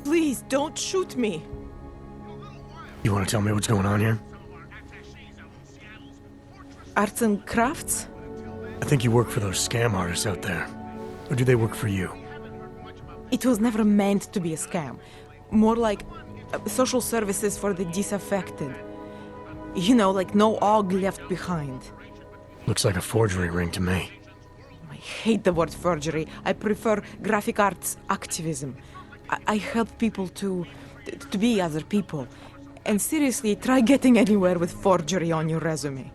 Please, don't shoot me. You want to tell me what's going on here? Arts and crafts? I think you work for those scam artists out there. Or do they work for you? It was never meant to be a scam. More like social services for the disaffected. You know, like no og left behind. Looks like a forgery ring to me. I hate the word forgery. I prefer graphic arts activism. I help people to be other people. And seriously, try getting anywhere with forgery on your resume.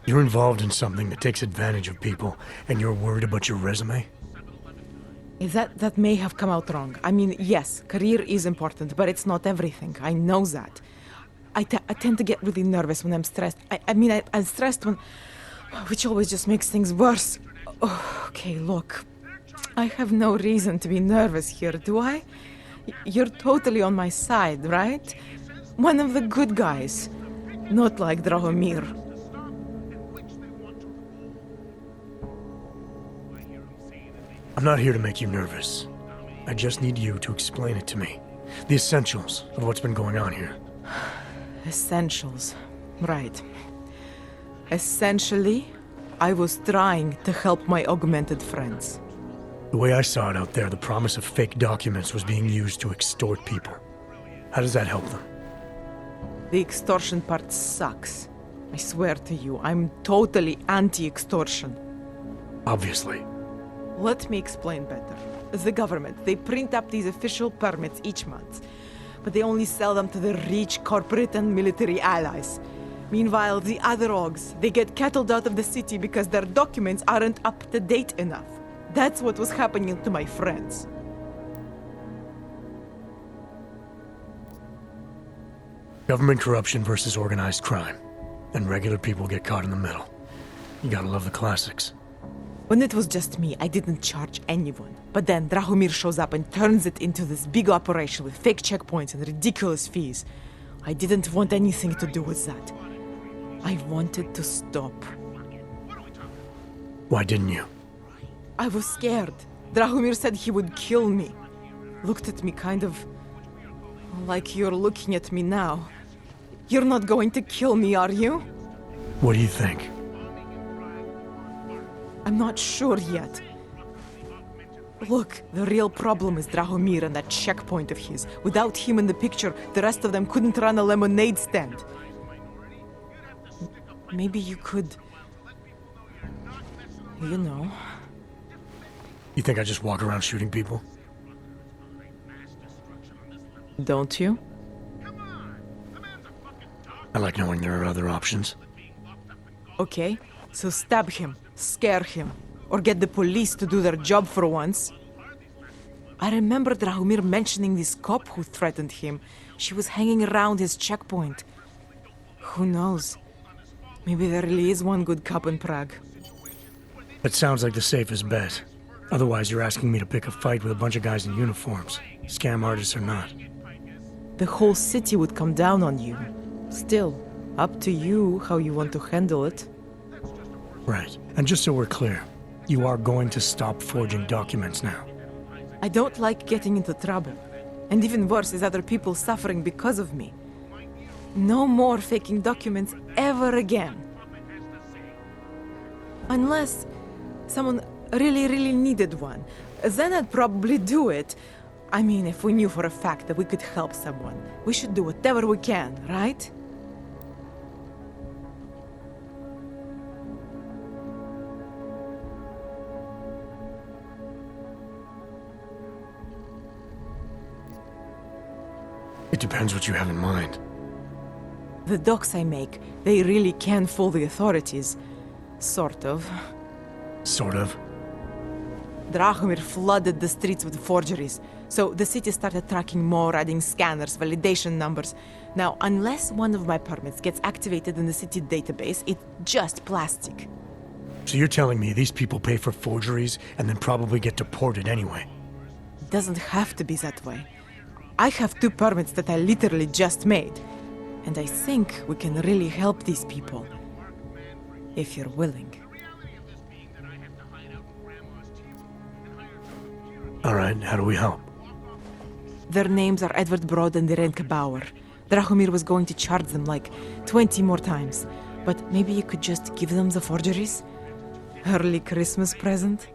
You're involved in something that takes advantage of people, and you're worried about your resume? That may have come out wrong. I mean, yes, career is important, but it's not everything. I know that. I tend to get really nervous when I'm stressed. I'm stressed when... which always just makes things worse. Oh, okay, look. I have no reason to be nervous here, do I? You're totally on my side, right? One of the good guys. Not like Drahomir. I'm not here to make you nervous. I just need you to explain it to me. The essentials of what's been going on here. Essentials. Right. Essentially, I was trying to help my augmented friends. The way I saw it out there, the promise of fake documents was being used to extort people. How does that help them? The extortion part sucks. I swear to you, I'm totally anti-extortion. Obviously. Let me explain better. The government, they print up these official permits each month, but they only sell them to the rich corporate and military allies. Meanwhile, the other ogs, they get cattled out of the city because their documents aren't up to date enough. That's what was happening to my friends. Government corruption versus organized crime. And regular people get caught in the middle. You gotta love the classics. When it was just me, I didn't charge anyone. But then Drahomir shows up and turns it into this big operation with fake checkpoints and ridiculous fees. I didn't want anything to do with that. I wanted to stop. Why didn't you? I was scared. Drahomir said he would kill me. Looked at me kind of... like you're looking at me now. You're not going to kill me, are you? What do you think? I'm not sure yet. Look, the real problem is Drahomir and that checkpoint of his. Without him in the picture, the rest of them couldn't run a lemonade stand. Maybe you could... you know... You think I just walk around shooting people? Don't you? I like knowing there are other options. Okay, so stab him, scare him, or get the police to do their job for once. I remember Drahomir mentioning this cop who threatened him. She was hanging around his checkpoint. Who knows? Maybe there really is one good cop in Prague. That sounds like the safest bet. Otherwise, you're asking me to pick a fight with a bunch of guys in uniforms. Scam artists or not. The whole city would come down on you. Still, up to you how you want to handle it. Right. And just so we're clear, you are going to stop forging documents now. I don't like getting into trouble. And even worse is other people suffering because of me. No more faking documents ever again. Unless someone really needed one. Then I'd probably do it. I mean, if we knew for a fact that we could help someone, we should do whatever we can, right? It depends what you have in mind. The docs I make, they really can fool the authorities. Sort of. Sort of. Drahomir flooded the streets with forgeries, so the city started tracking more, adding scanners, validation numbers. Now, unless one of my permits gets activated in the city database, it's just plastic. So you're telling me these people pay for forgeries and then probably get deported anyway? It doesn't have to be that way. I have 2 permits that I literally just made. And I think we can really help these people. If you're willing. All right, how do we help? Their names are Edward Broad and Irenka Bauer. Drahomir was going to charge them like 20 more times. But maybe you could just give them the forgeries? Early Christmas present?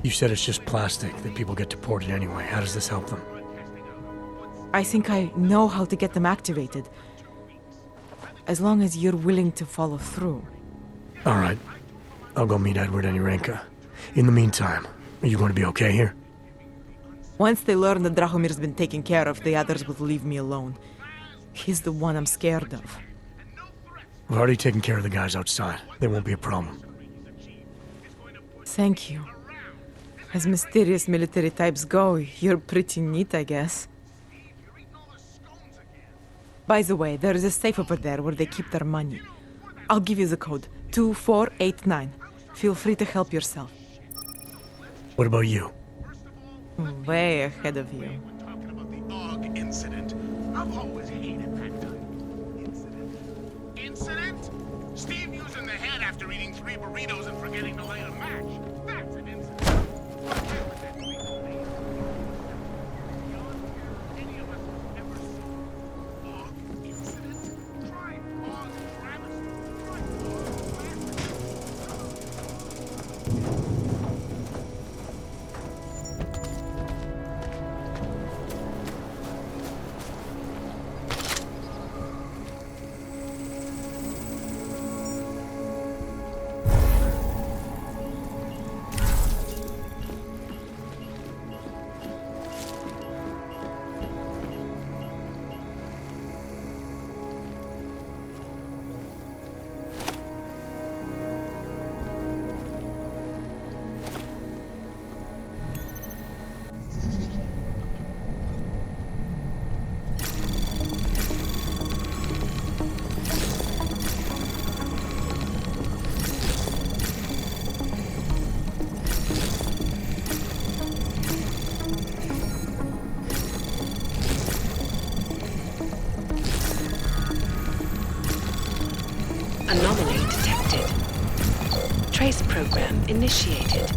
You said it's just plastic that people get deported anyway. How does this help them? I think I know how to get them activated. As long as you're willing to follow through. All right. I'll go meet Edward and Irenka. In the meantime, are you going to be okay here? Once they learn that Drahomir's been taken care of, the others will leave me alone. He's the one I'm scared of. I've already taken care of the guys outside. They won't be a problem. Thank you. As mysterious military types go, you're pretty neat, I guess. By the way, there is a safe over there where they keep their money. I'll give you the code, 2489. Feel free to help yourself. What about you? Way ahead of you. Talking about the Og incident. I've always hated that type. Incident? Incident? Steve using the head after eating 3 burritos and forgetting to light a match. That's an incident. What hell is that thing? Any of us ever seen Og incident? Try Og travesty. Try Og massacre. Anomaly detected. Trace program initiated.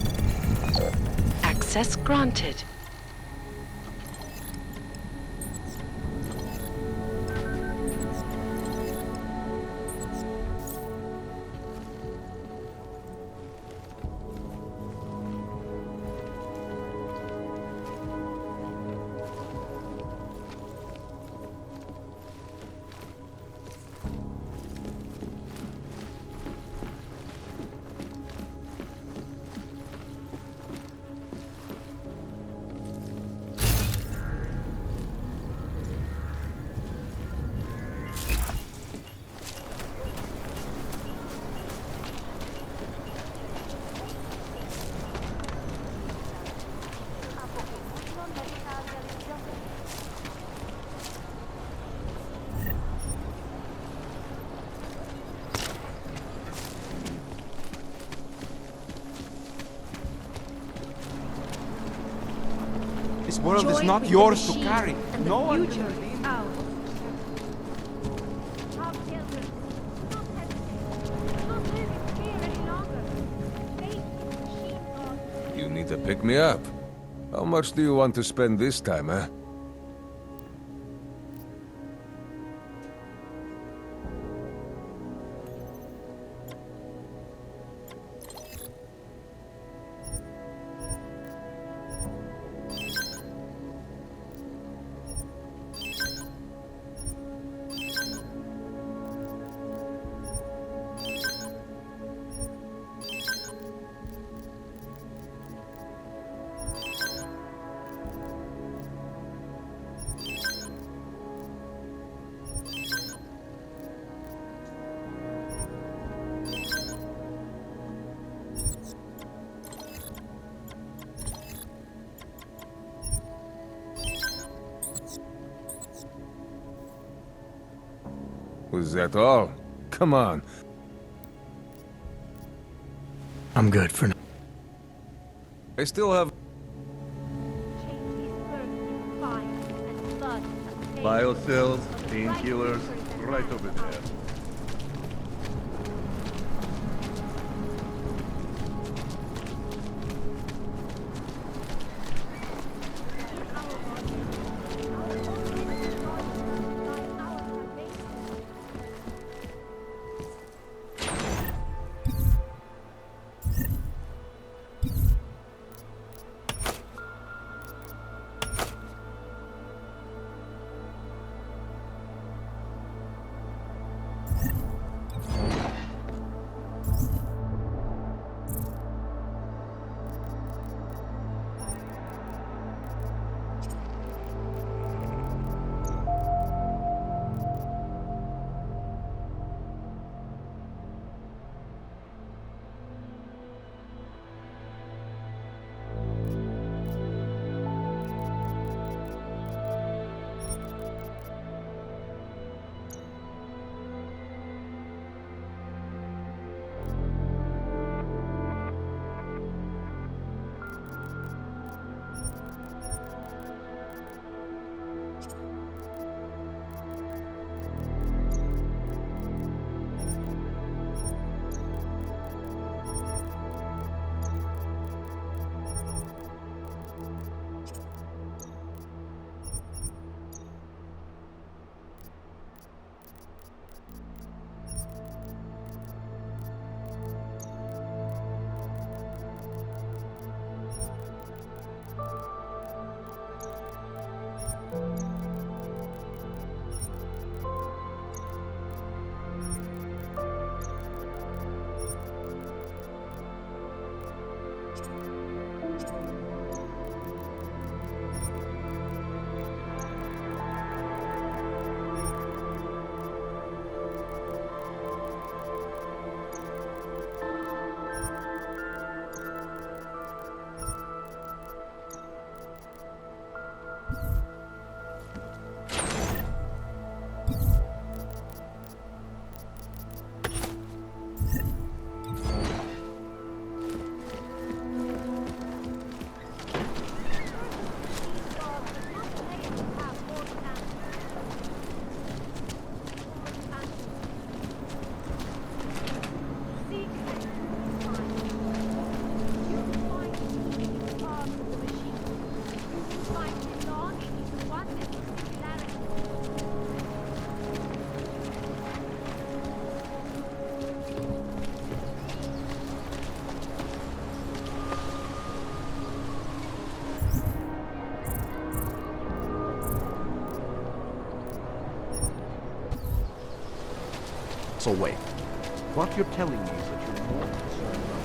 Access granted. This world is not yours to carry. No one can You need to pick me up. How much do you want to spend this time, eh? Was that all? Come on. I'm good for now. I still have Biocells, painkillers, right over there. blocks away. What you're telling me is that you're more concerned about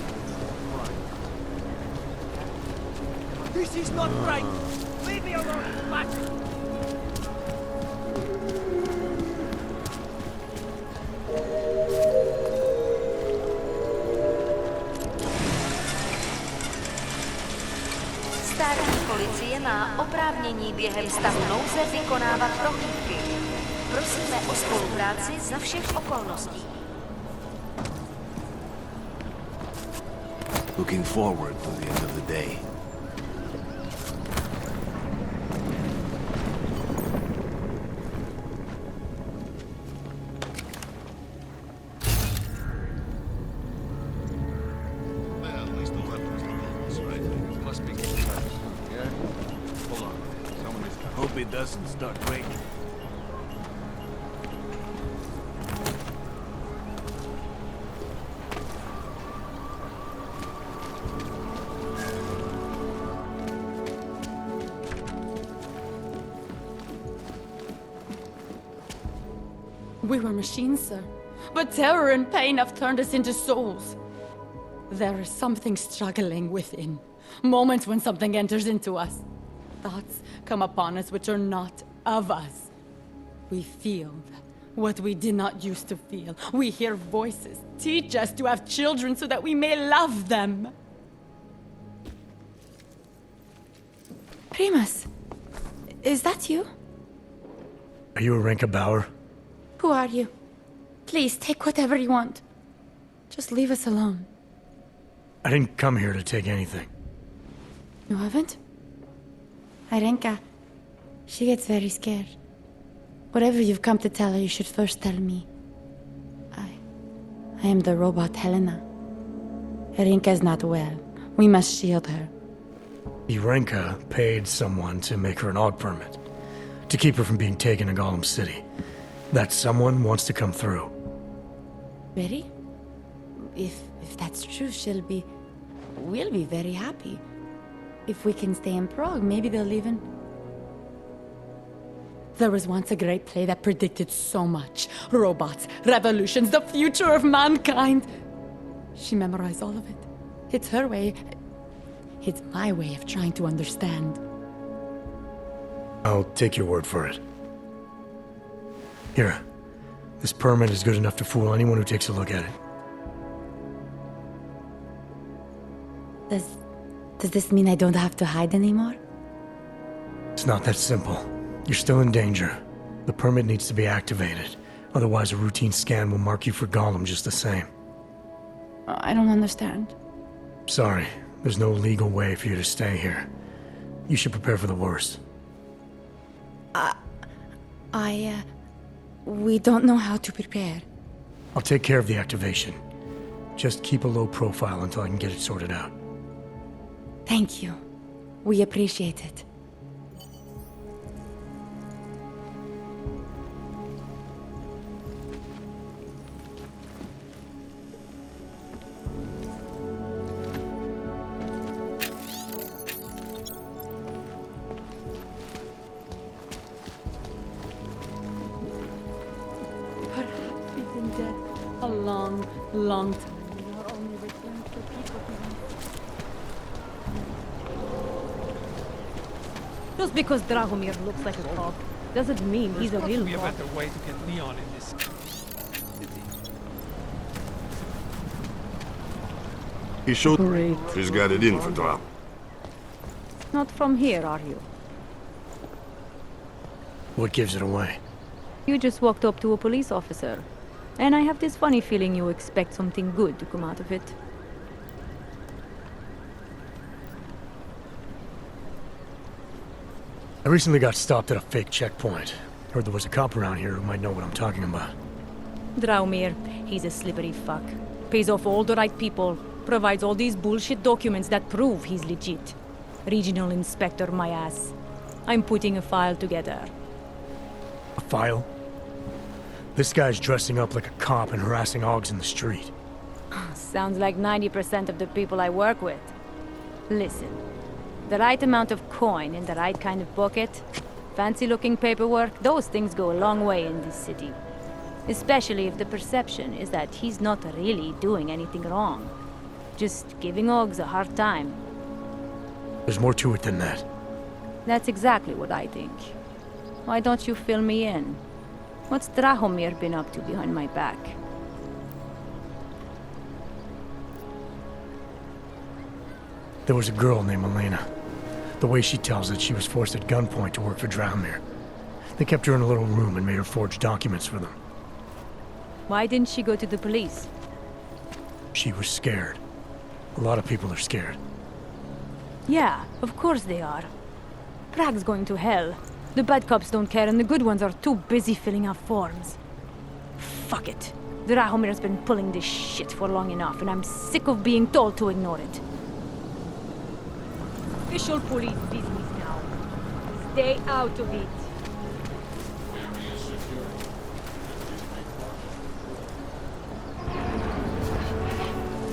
crime. This is not right! Leave me alone, you bastard! Státní policie má oprávnění během stavu nouze vykonávat prohlídky. Prosíme o spolupráci za všech okolností. Looking forward to the end of the day. Well, at least the weapons are us, right? Must be getting close. Yeah? Hold on. Someone is coming. Hope it doesn't start raining. We were machines, sir. But terror and pain have turned us into souls. There is something struggling within. Moments when something enters into us. Thoughts come upon us which are not of us. We feel what we did not used to feel. We hear voices. Teach us to have children so that we may love them. Primus, is that you? Are you Arenka Bauer? Who are you? Please, take whatever you want. Just leave us alone. I didn't come here to take anything. You haven't? Arenka, she gets very scared. Whatever you've come to tell her, you should first tell me. I am the robot Helena. Arenka is not well. We must shield her. Arenka paid someone to make her an AUG permit. To keep her from being taken to Gollum City. That someone wants to come through. Really? If that's true, we'll be very happy. If we can stay in Prague, maybe they'll even... There was once a great play that predicted so much. Robots, revolutions, the future of mankind. She memorized all of it. It's her way. It's my way of trying to understand. I'll take your word for it. Here. This permit is good enough to fool anyone who takes a look at it. Does this mean I don't have to hide anymore? It's not that simple. You're still in danger. The permit needs to be activated. Otherwise, a routine scan will mark you for Gollum just the same. I don't understand. Sorry, there's no legal way for you to stay here. You should prepare for the worst. We don't know how to prepare. I'll take care of the activation. Just keep a low profile until I can get it sorted out. Thank you. We appreciate it. Perhaps we've been dead a long, long time. We are only returning for people who... Just because Dragomir looks like a cop doesn't mean he's a real There's got to be a cop. better way to get Leon in this city. He showed... Great. He's got it in for Drum. Not from here, are you? What gives it away? You just walked up to a police officer. And I have this funny feeling you expect something good to come out of it. I recently got stopped at a fake checkpoint. Heard there was a cop around here who might know what I'm talking about. Draumir, he's a slippery fuck. Pays off all the right people. Provides all these bullshit documents that prove he's legit. Regional inspector, my ass. I'm putting a file together. A file? This guy's dressing up like a cop and harassing AUGs in the street. Sounds like 90% of the people I work with. Listen, the right amount of coin in the right kind of pocket, fancy-looking paperwork, those things go a long way in this city. Especially if the perception is that he's not really doing anything wrong. Just giving Oggs a hard time. There's more to it than that. That's exactly what I think. Why don't you fill me in? What's Drahomir been up to behind my back? There was a girl named Elena. The way she tells it, she was forced at gunpoint to work for Drahomir. They kept her in a little room and made her forge documents for them. Why didn't she go to the police? She was scared. A lot of people are scared. Yeah, of course they are. Prague's going to hell. The bad cops don't care and the good ones are too busy filling out forms. Fuck it. Drahomir's been pulling this shit for long enough and I'm sick of being told to ignore it. Official police business now. Stay out of it.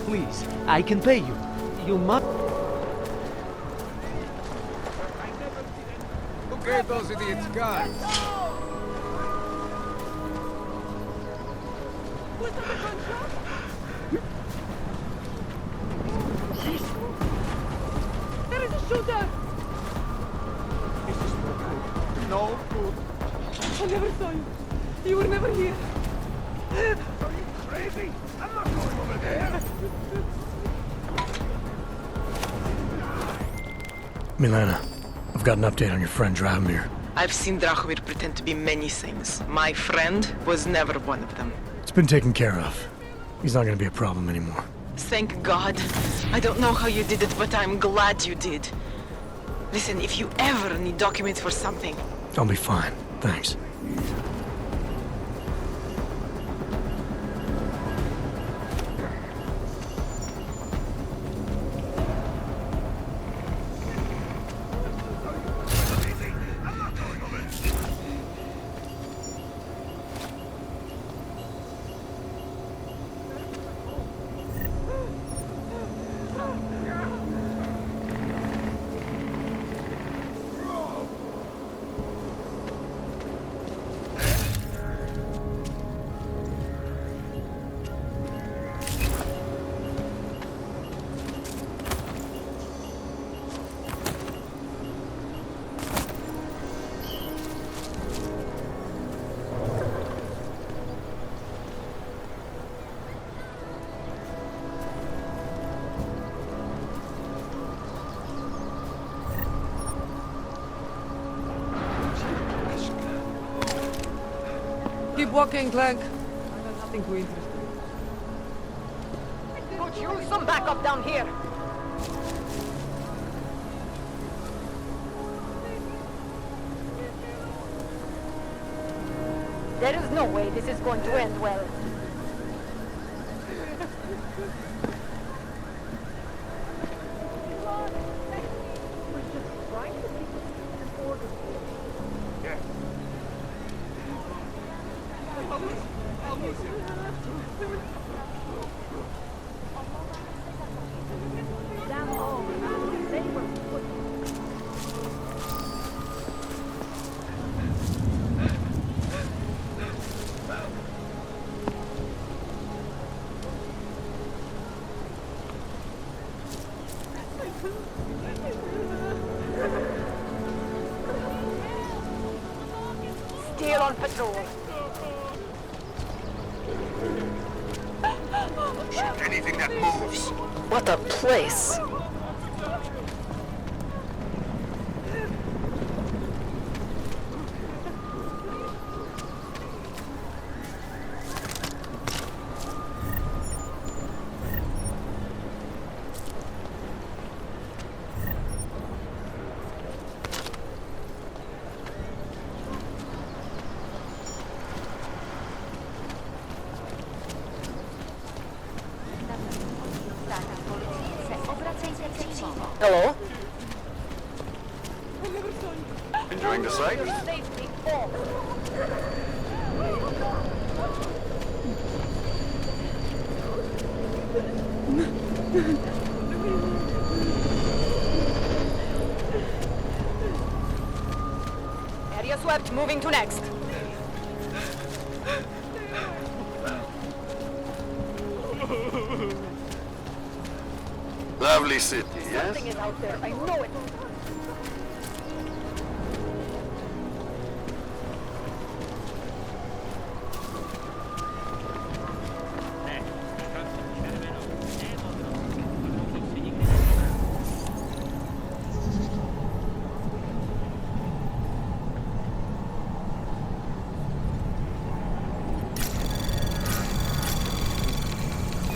Please, I can pay you. You must... Who gave those idiots guns? There is a shooter! No good. I never saw you. You were never here. Are you crazy? I'm not going over there. Milena, I've got an update on your friend Drahomir. I've seen Drahomir pretend to be many things. My friend was never one of them. It's been taken care of. He's not gonna be a problem anymore. Thank God. I don't know how you did it, but I'm glad you did. Listen, if you ever need documents for something... I'll be fine, thanks. Keep walking, Clank. I have nothing too interesting. Could use some backup down here. There is no way this is going to end well. Still on patrol. Shoot anything that moves. What a place! Hello? Enjoying the sight? Area swept, moving to next. Lovely city, yes? Something is out there. I know it.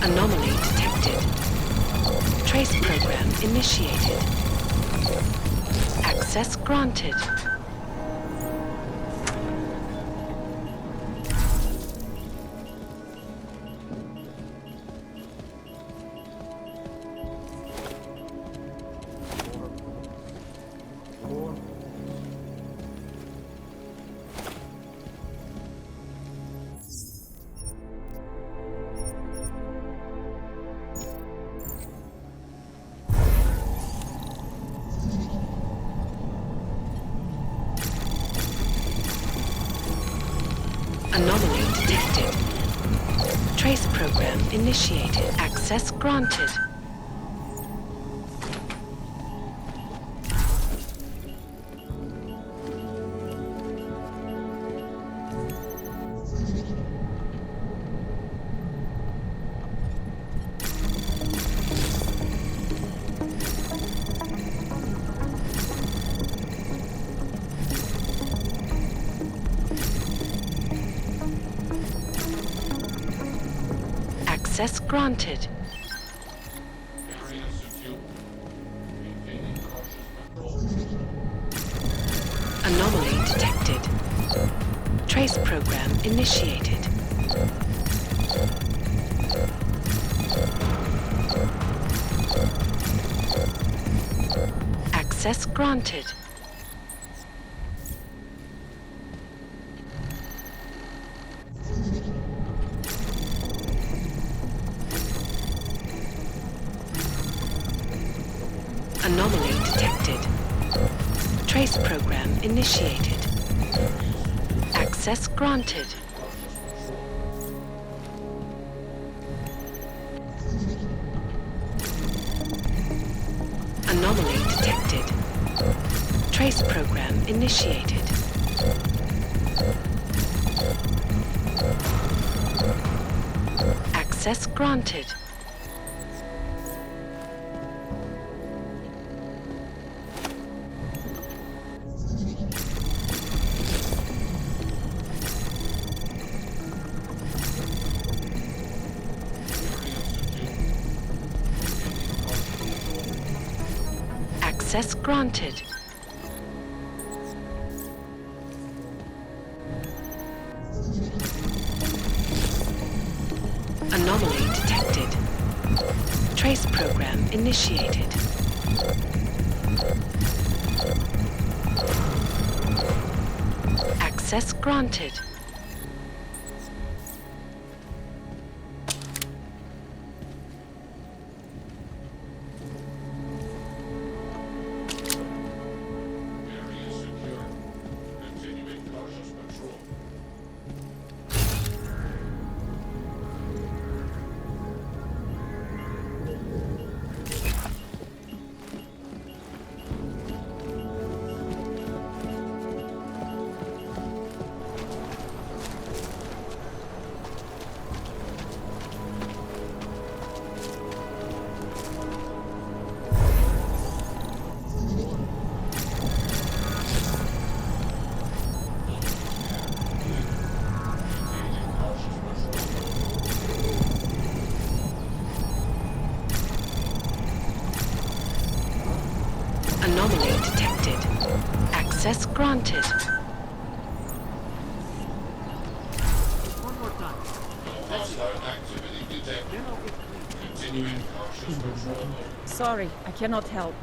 Anomaly detected. Trace program initiated. Access granted. Anomaly detected. Trace program initiated. Access granted. Access granted. Anomaly detected. Trace program initiated. Access granted. Anomaly detected. Trace program initiated. Access granted. Anomaly detected. Trace program initiated. Access granted. Access granted. Anomaly detected. Trace program initiated. Access granted. Anomaly detected. Access granted. One more time. Sorry, I cannot help.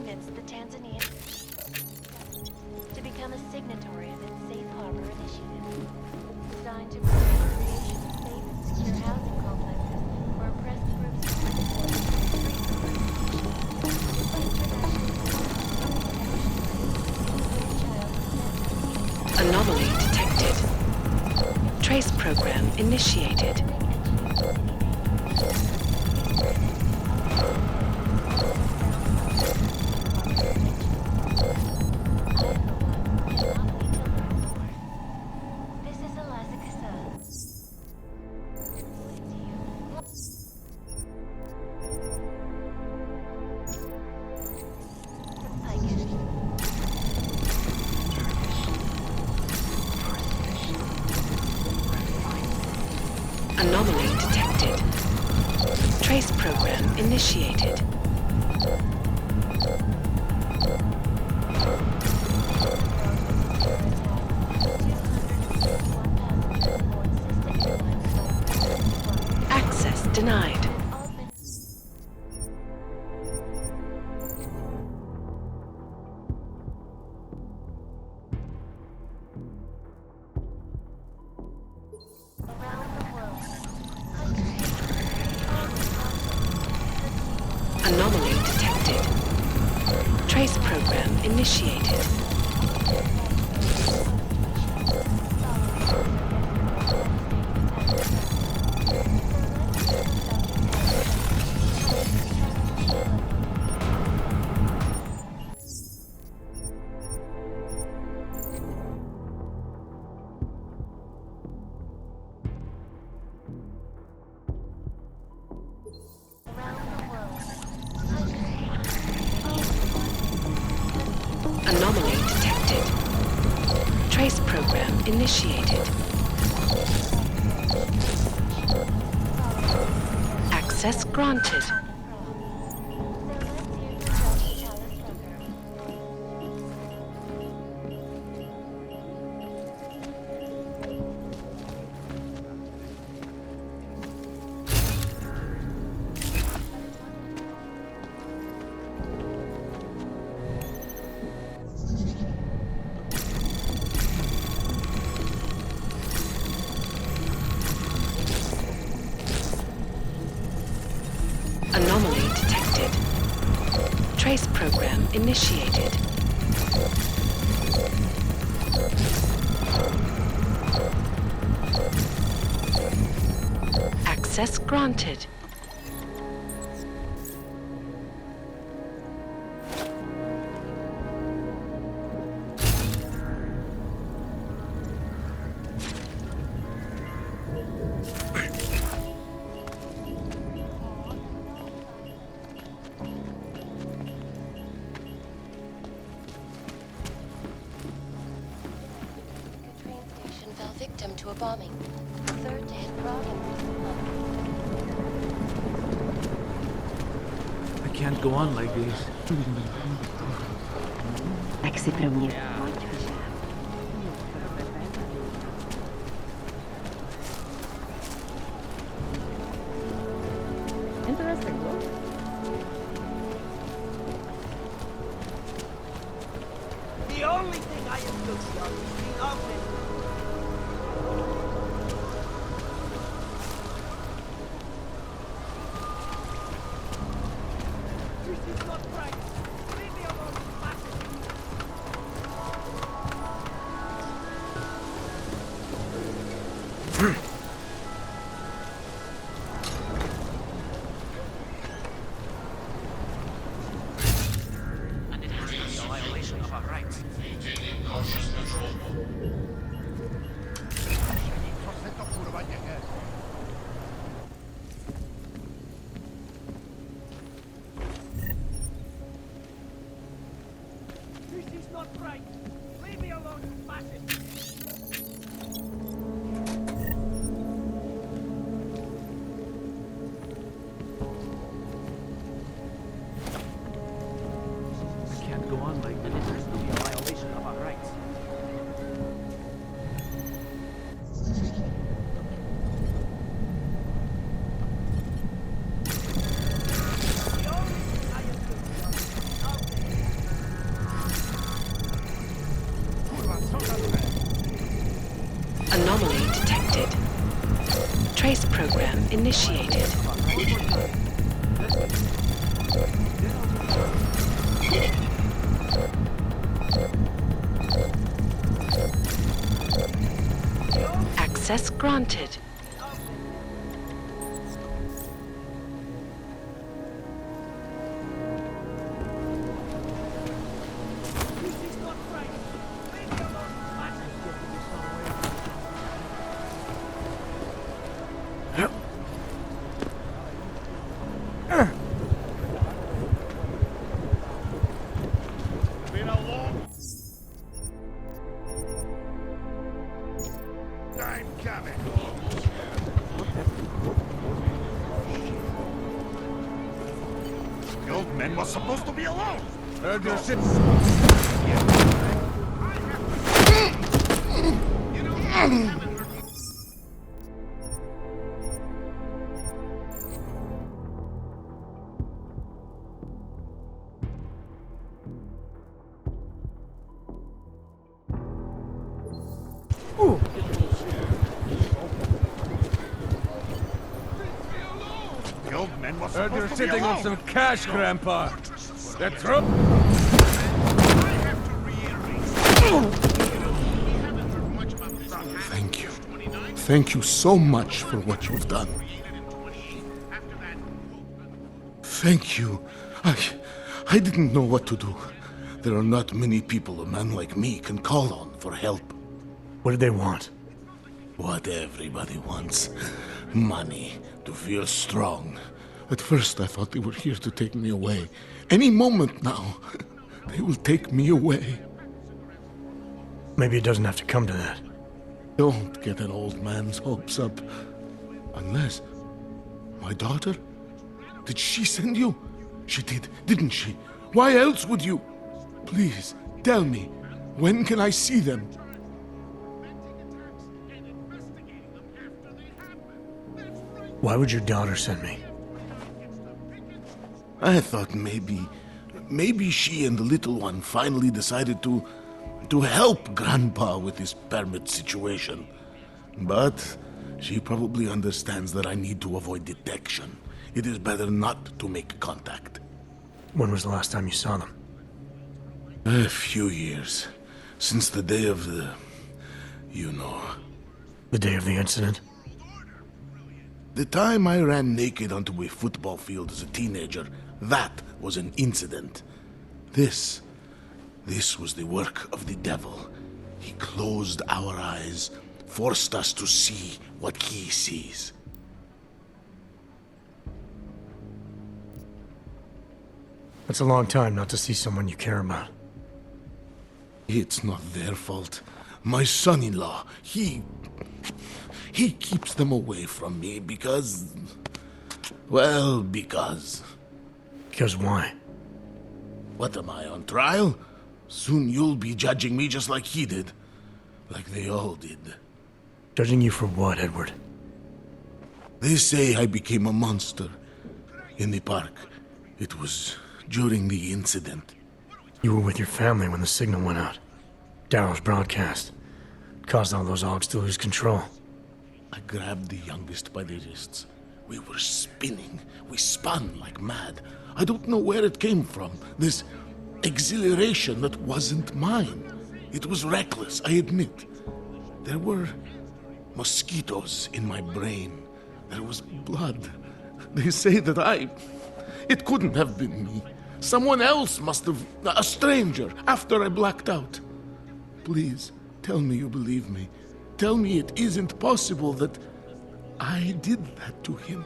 convinced the Tanzanian to become a signatory of its Safe Harbor Initiative, designed to promote the creation of safe and secure housing complexes for oppressed groups of Anomaly detected. Trace program initiated. Anomaly detected. Trace program initiated. Access denied. Anomaly detected. Trace program initiated. Anomaly detected. Trace program initiated. Access granted. Anomaly detected. Trace program initiated. Access granted. Fell victim to a bombing. Third day in progress. I can't go on like this. Tak si pro mě. Interesting, though. The only thing I am guilty of is being often. This is not right. Leave me alone, bastard. And it has to be a violation of our rights. Maintaining cautious control. This is not right. Leave me alone, you bastard. I can't go on like this. And it has to be a violation of our rights. The only thing I am guilty of is being often. Trace program initiated. Access granted. The old man was supposed to be alone. The old man was Heard supposed you're to be sitting alone. on some cash, Grandpa. That's right. Thank you. Thank you so much for what you've done. Thank you. I didn't know what to do. There are not many people a man like me can call on for help. What did they want? What everybody wants. Money, to feel strong. At first I thought they were here to take me away. Any moment now, they will take me away. Maybe it doesn't have to come to that. Don't get an old man's hopes up. Unless... My daughter? Did she send you? She did, didn't she? Why else would you? Please, tell me. When can I see them? Why would your daughter send me? I thought maybe she and the little one finally decided to help Grandpa with his permit situation. But she probably understands that I need to avoid detection. It is better not to make contact. When was the last time you saw them? A few years. Since the day of the... you know. The day of the incident? The time I ran naked onto a football field as a teenager, that was an incident. This was the work of the devil. He closed our eyes, forced us to see what he sees. That's a long time not to see someone you care about. It's not their fault. My son-in-law, he keeps them away from me because... well, because... Because why? What am I, on trial? Soon you'll be judging me just like he did. Like they all did. Judging you for what, Edward? They say I became a monster. In the park. It was during the incident. You were with your family when the signal went out. Darrow's broadcast. Caused all those Augs to lose control. I grabbed the youngest by the wrists. We were spinning. We spun like mad. I don't know where it came from. This exhilaration that wasn't mine. It was reckless, I admit. There were mosquitoes in my brain. There was blood. They say that it couldn't have been me. Someone else must have... a stranger, after I blacked out. Please, tell me you believe me. Tell me it isn't possible that I did that to him.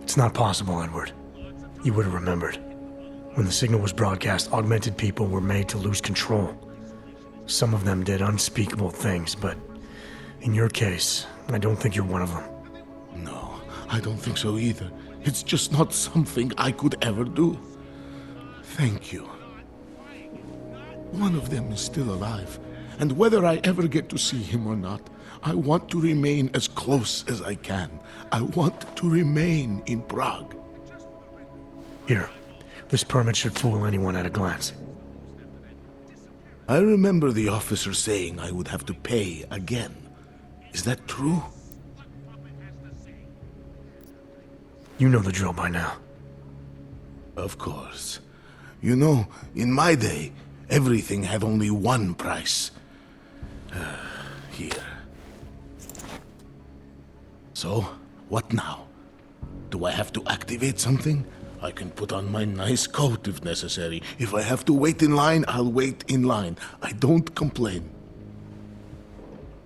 It's not possible, Edward. You would have remembered. When the signal was broadcast, augmented people were made to lose control. Some of them did unspeakable things, but in your case, I don't think you're one of them. No, I don't think so either. It's just not something I could ever do. Thank you. One of them is still alive, and whether I ever get to see him or not, I want to remain as close as I can. I want to remain in Prague. Here, this permit should fool anyone at a glance. I remember the officer saying I would have to pay again. Is that true? You know the drill by now. Of course. You know, in my day, everything had only one price. Here. So, what now? Do I have to activate something? I can put on my nice coat if necessary. If I have to wait in line, I'll wait in line. I don't complain.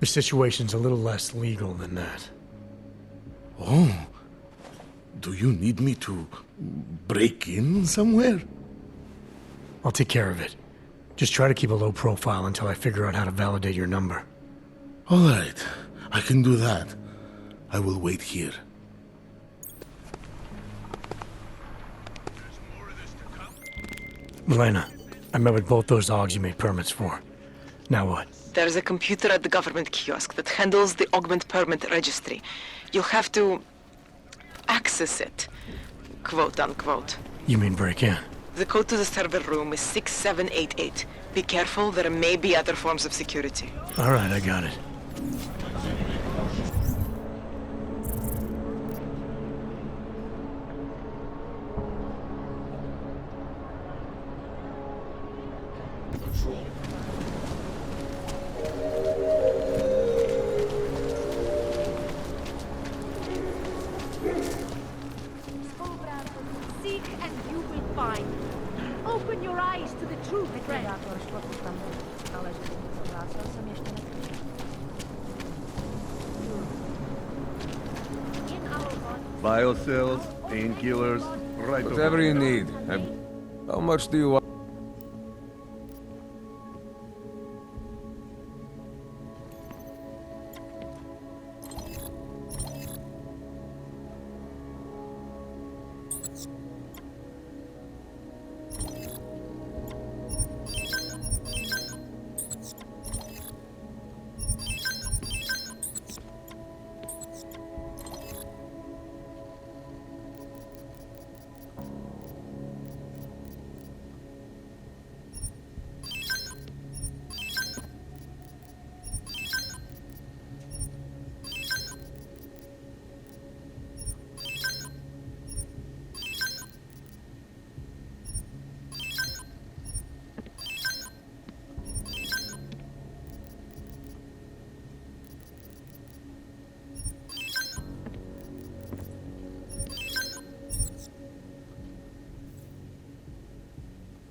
The situation's a little less legal than that. Oh. Do you need me to break in somewhere? I'll take care of it. Just try to keep a low profile until I figure out how to validate your number. All right. I can do that. I will wait here. Milena, I met with both those dogs you made permits for. Now what? There's a computer at the government kiosk that handles the augment permit registry. You'll have to access it, quote unquote. You mean break in? The code to the server room is 6788. Be careful, there may be other forms of security. All right, I got it. Seek and you will find. Open your eyes to the truth, friend. Biocells, painkillers, right. Whatever you need. How much do you want?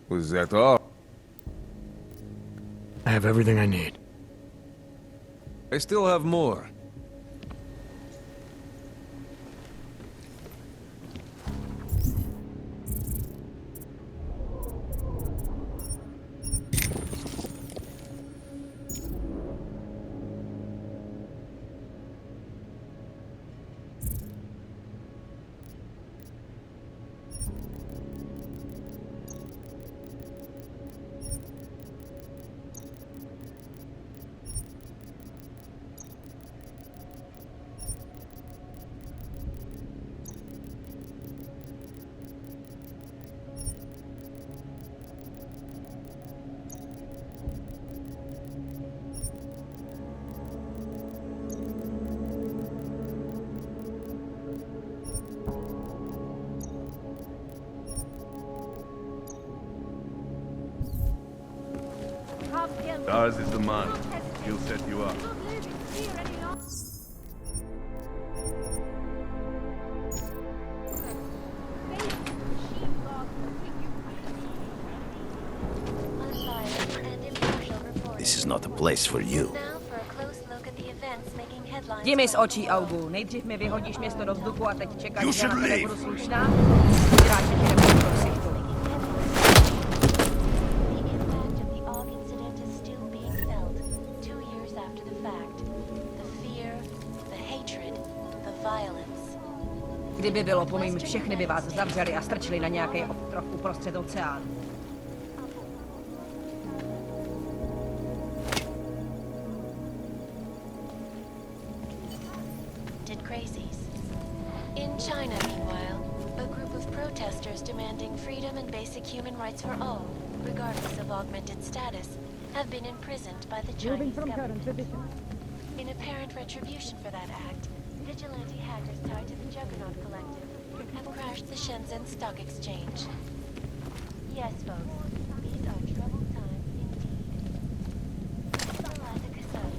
Was that all? I have everything I need. I still have more. Ours is the man. He'll set you up. This is not a place for you. Jdi mi z očí, Augu. Nejdřív mi vyhodíš město do vzduchu a teď čekáš, že na tebe budu slušná? Rád se ti nebudu do ksichtu. Kdyby bylo po mým, všechny by vás zavřeli a strčili na nějaký ostrov uprostřed oceánu. Did crazies. In China, meanwhile, a group of protesters demanding freedom and basic human rights for all, regardless of augmented status, have been imprisoned by the Chinese government. In apparent retribution for that act, vigilante hackers tied to the Juggernaut Collective have crashed the Shenzhen Stock Exchange. Yes, folks, these are troubled times indeed. Eliza Kasai.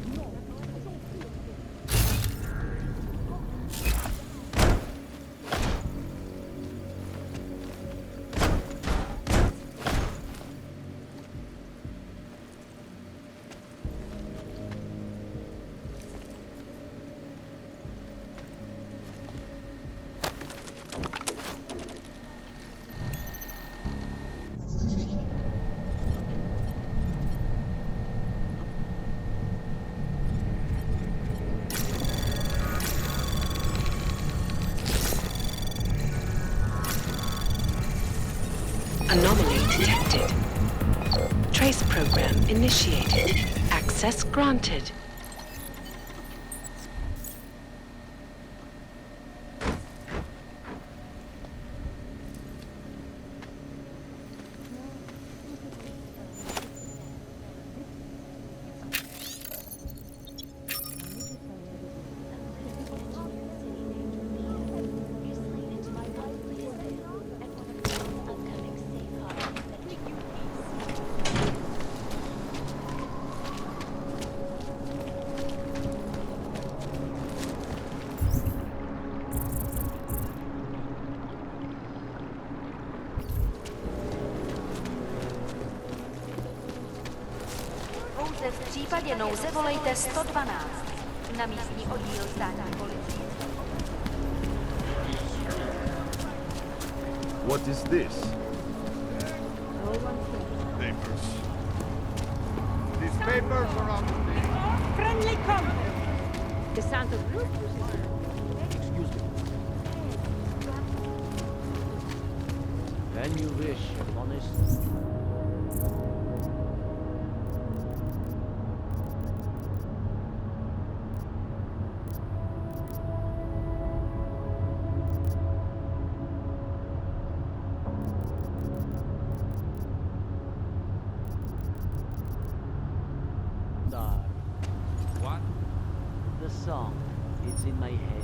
Anomaly detected. Trace program initiated. Access granted. V případě nouze volejte 112 na místní oddíl státní policie. What is this? Papers. These papers are on the... Friendly company. The Santa Cruz? Excuse me. When you wish, honest. What? The song. It's in my head.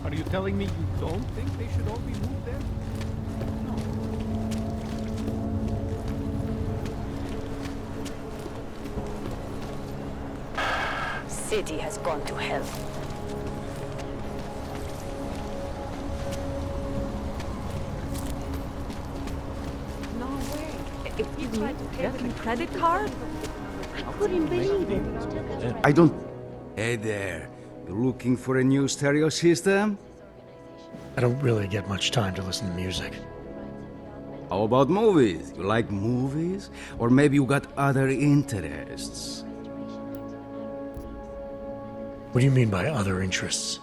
Are you telling me you don't think they should all be moved there? City has gone to hell. No way. Excuse me, your credit card? I couldn't believe it. I don't... Hey there. You looking for a new stereo system? I don't really get much time to listen to music. How about movies? You like movies? Or maybe you got other interests? What do you mean by other interests?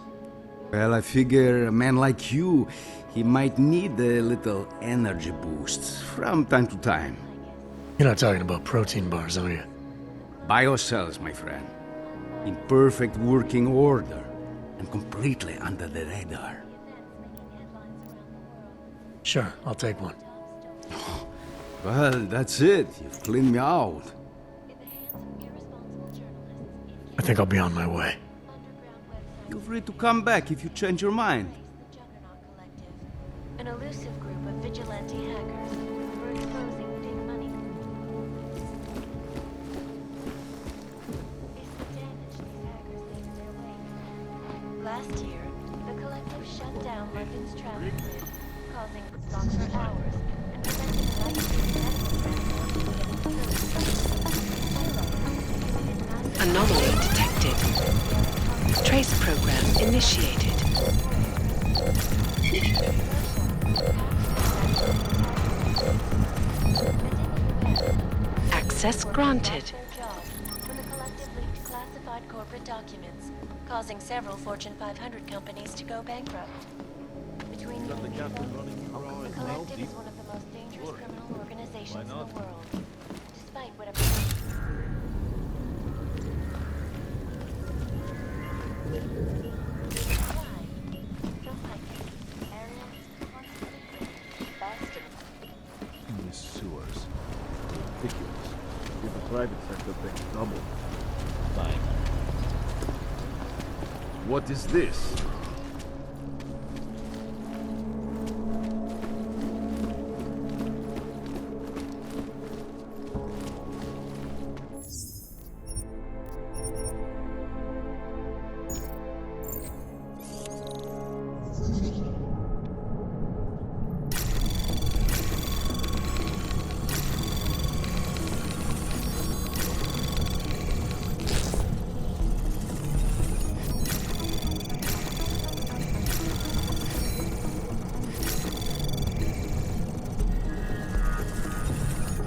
Well, I figure a man like you, he might need a little energy boost from time to time. You're not talking about protein bars, are you? Biocells, my friend. In perfect working order and completely under the radar. Sure, I'll take one. Well, that's it. You've cleaned me out. I think I'll be on my way. Feel free to come back if you change your mind. An elusive group of vigilante hackers who are exposing big money. Is the damage these hackers leave in their wake. Last year, the collective shut down London's traffic grid, causing blocks for hours and preventing light-duty medical transport from getting through. Anomaly detected. Trace program initiated. Access granted. When the collective leaked classified corporate documents, causing several Fortune 500 companies to go bankrupt. Between you and me, the collective is one of the most dangerous criminal organizations in the world. Despite whatever... These sewers. Ridiculous. Give the private sector thing double. Fine. What is this?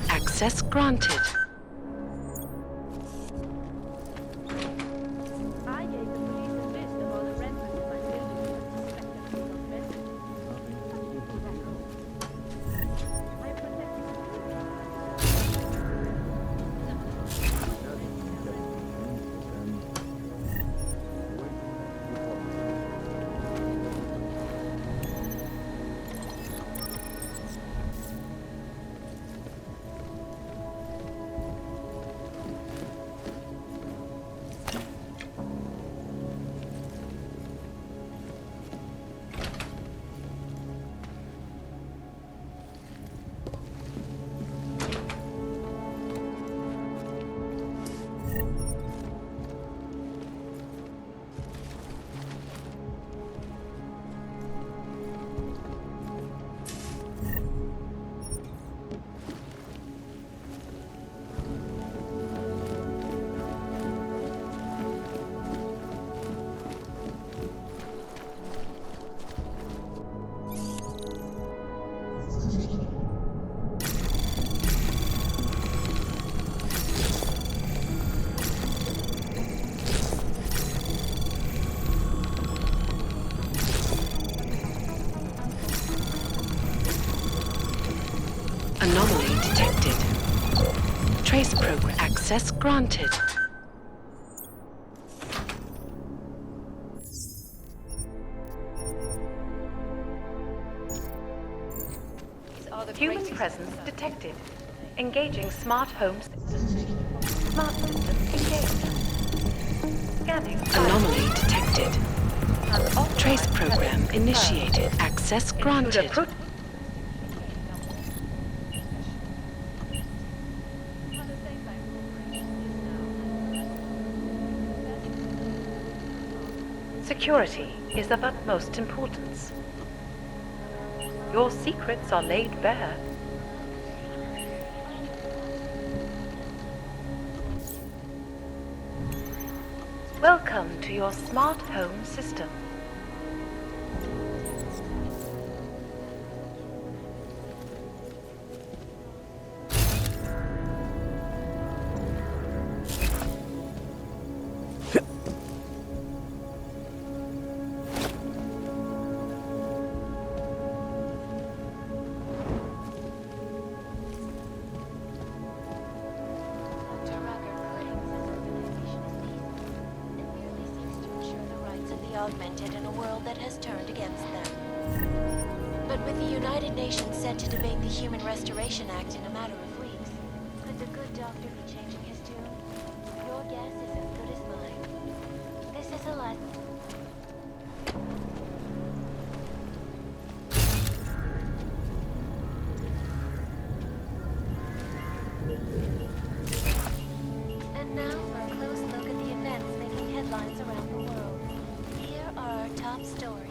Access granted. I gave the police a list of all the renters in my building who suspected me of messing. I'm protecting Anomaly detected. Trace program access granted. Human presence detected. Engaging smart homes. Smart systems engaged. Scanning. Anomaly detected. Trace program initiated. Access granted. Security is of utmost importance. Your secrets are laid bare. Welcome to your smart home system. Augmented in a world that has turned against them. But with the United Nations set to debate the Human Restoration Act in a matter of weeks, could the good doctor be changing his tune? Your guess is as good as mine. This is a lesson. And now for a close look at the events making headlines around the world. Here are our top stories.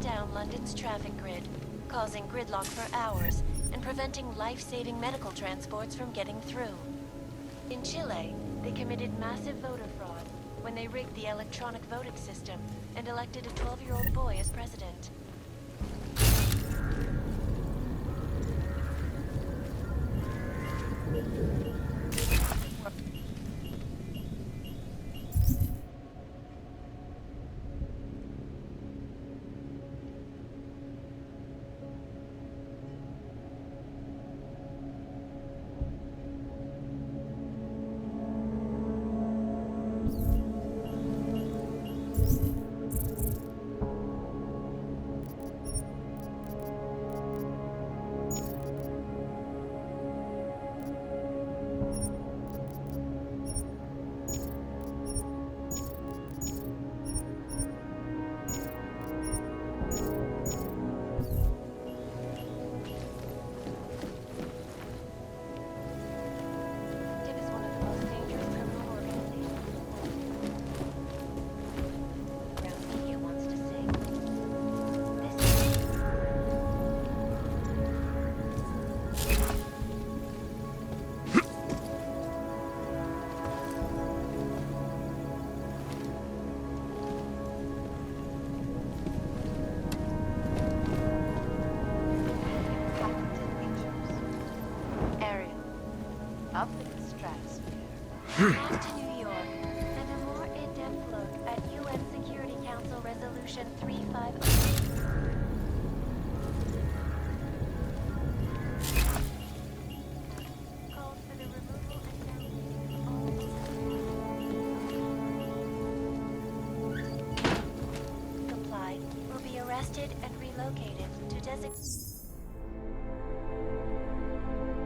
down London's traffic grid, causing gridlock for hours and preventing life-saving medical transports from getting through. In Chile, they committed massive voter fraud when they rigged the electronic voting system and elected a 12-year-old boy as president. Up in the stratosphere. Off to New York, and a more in-depth look at UN Security Council Resolution 350. Called for the removal and complied will be arrested and relocated to designate